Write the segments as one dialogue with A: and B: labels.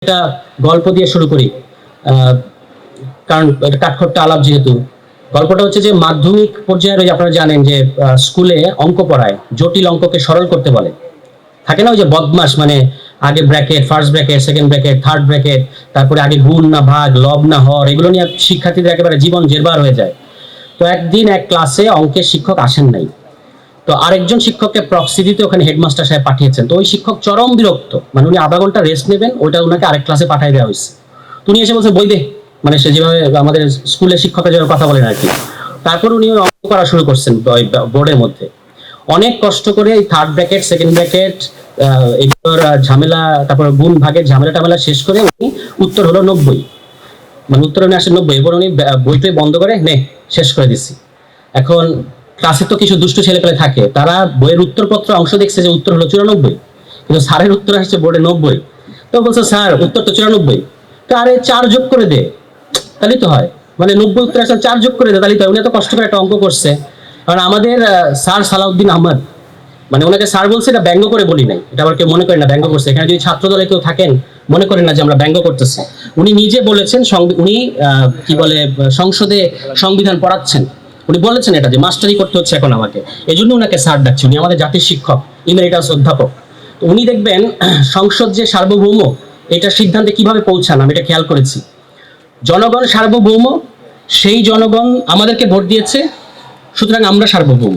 A: একটা গল্প দিয়ে শুরু করি। কারণ এটা কাঠখোট্টা আলাপ, যেহেতু গল্পটা হচ্ছে যে মাধ্যমিক পর্যায়ের, ওই যে আপনারা জানেন যে স্কুলে অঙ্ক পড়ায়, জটিল অঙ্ককে সরল করতে বলে। থাকে না ওই যে বদমাস, মানে আগে bracket, first bracket, second bracket, third bracket, তারপরে আগে গুণ না ভাগ, লব না হর, এগুলো নিয়ে শিক্ষার্থীদের একেবারে জীবন জেরবার হয়ে যায়। তো একদিন এক ক্লাসে অঙ্কের শিক্ষক আসেন নাই। তো আরেকজন শিক্ষককে প্রক্সি দিতে ওখানে হেডমাস্টার সাহেব পাঠিয়েছেন। তো ওই শিক্ষক চরম বিরক্ত, মানে উনি আধা ঘন্টা রেস্ট নেবেন, ওইটা উনাকে আরেক ক্লাসে পাঠিয়ে দেওয়া হয়েছে। উনি এসে বলছে বই দে, মানে সে যেভাবে আমাদের স্কুলের শিক্ষকের যেভাবে কথা বলেন আর কি। তারপর উনি অঙ্ক করা শুরু করছেন বোর্ডের মধ্যে। অনেক কষ্ট করে এই থার্ড ব্র্যাকেট, সেকেন্ড ব্র্যাকেট, এগুলোর ঝামেলা, তারপর গুণ ভাগের ঝামেলা টামেলা শেষ করে উনি উত্তর হলো 90, মানে উত্তর উনি আসে 90। এরপর উনি বইটাই বন্ধ করে নে শেষ করে দিচ্ছি। এখন ক্লাসে তো কিছু দুষ্ট ছেলেপেলে থাকে, তারা বইয়ের উত্তরপত্র অংশ দেখছে যে উত্তর হলো 94, কিন্তু স্যারের উত্তর আসছে বোর্ডে 90। তো বলছে স্যার উত্তর তো 94। তো আরে 4 যোগ করে দে, তাহলেই তো হয়। মানে 90 উত্তর আসলে 4 যোগ করে দে, তাহলেই তো হয়। উনি এত কষ্ট করে একটা অঙ্ক করছে। কারণ আমাদের স্যার সালাউদ্দিন আহমদ, মানে ওনাকে স্যার বলছে, এটা ব্যঙ্গ করে বলি নাই, এটা আবার কেউ মনে করেন না ব্যঙ্গ করছে। এখানে যদি ছাত্র দলে কেউ থাকেন, মনে করেন না যে আমরা ব্যঙ্গ করতেছি। উনি নিজে বলেছেন, উনি কি বলে সংসদে সংবিধান পড়াচ্ছেন, উনি বলেছেন এটা যে মাস্টারি করতে হচ্ছে এখন আমাকে, এই জন্য ওনাকে স্যার ডাকছে। উনি আমাদের জাতির শিক্ষক, ইমেরিটাস অধ্যাপক। তো উনি দেখবেন সংসদ যে সার্বভৌম, এটা সিদ্ধান্তে কিভাবে পৌঁছান আমি এটা খেয়াল করেছি। জনগণ সার্বভৌম, সেই জনগণ আমাদেরকে ভোট দিয়েছে, সুতরাং আমরা সার্বভৌম,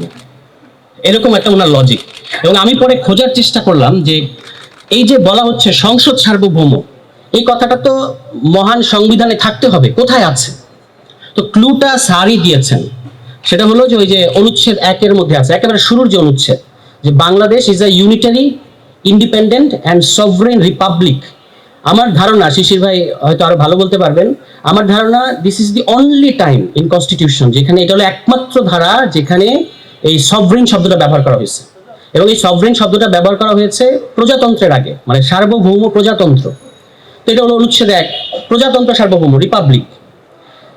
A: এরকম একটা ওনার লজিক। এবং আমি পরে খোঁজার চেষ্টা করলাম যে এই যে বলা হচ্ছে সংসদ সার্বভৌম, এই কথাটা তো মহান সংবিধানে থাকতে হবে, কোথায় আছে? তো ক্লুটা স্যারই দিয়েছেন। সেটা হলো যে ওই যে অনুচ্ছেদ 1-এর মধ্যে আছে, একেবারে শুরুর যে অনুচ্ছেদ, যে Bangladesh is a unitary, independent and sovereign Republic. আমার ধারণা, শিশির ভাই হয়তো আরো ভালো বলতে পারবেন, আমার ধারণা this is the only time in constitution যেখানে এটা হলো একমাত্র ধারা যেখানে এই সভরেন শব্দটা ব্যবহার করা হয়েছে। এবং এই সভরেন শব্দটা ব্যবহার করা হয়েছে প্রজাতন্ত্রের আগে, মানে সার্বভৌম প্রজাতন্ত্র। তো এটা হলো অনুচ্ছেদ 1, প্রজাতন্ত্র সার্বভৌম রিপাবলিক।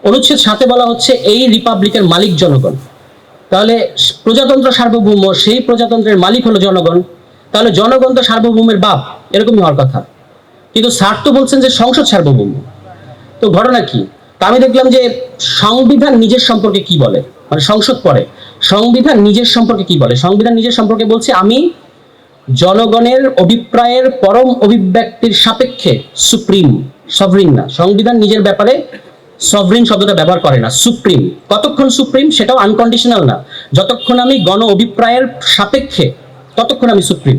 A: অনুচ্ছেদ 7-এ বলা হচ্ছে এই রিপাবলিকের মালিক জনগণ। তাহলে প্রজাতন্ত্র সার্বভৌম, সেই প্রজাতন্ত্রের মালিক হলো জনগণ, তাহলে জনগণ তো সার্বভৌমের বাপ, এরকমই হওয়ার কথা। কিন্তু স্যার তো বলছেন যে সংসদ সার্বভৌম। তো ঘটনা কি? তা আমি দেখলাম যে সংবিধান নিজের সম্পর্কে কি বলে, মানে সংসদ পড়ে, সংবিধান নিজের সম্পর্কে কি বলে। সংবিধান নিজের সম্পর্কে বলছে আমি জনগণের অভিপ্রায়ের পরম অভিব্যক্তির সাপেক্ষে সুপ্রিম, সভরিন না। সংবিধান নিজের ব্যাপারে সভরিন শব্দটা ব্যবহার করে না, সুপ্রিম। কতক্ষণ সুপ্রিম? সেটাও আনকন্ডিশনাল না, যতক্ষণ আমি গণ অভিপ্রায়ের সাপেক্ষে, ততক্ষণ আমি সুপ্রিম।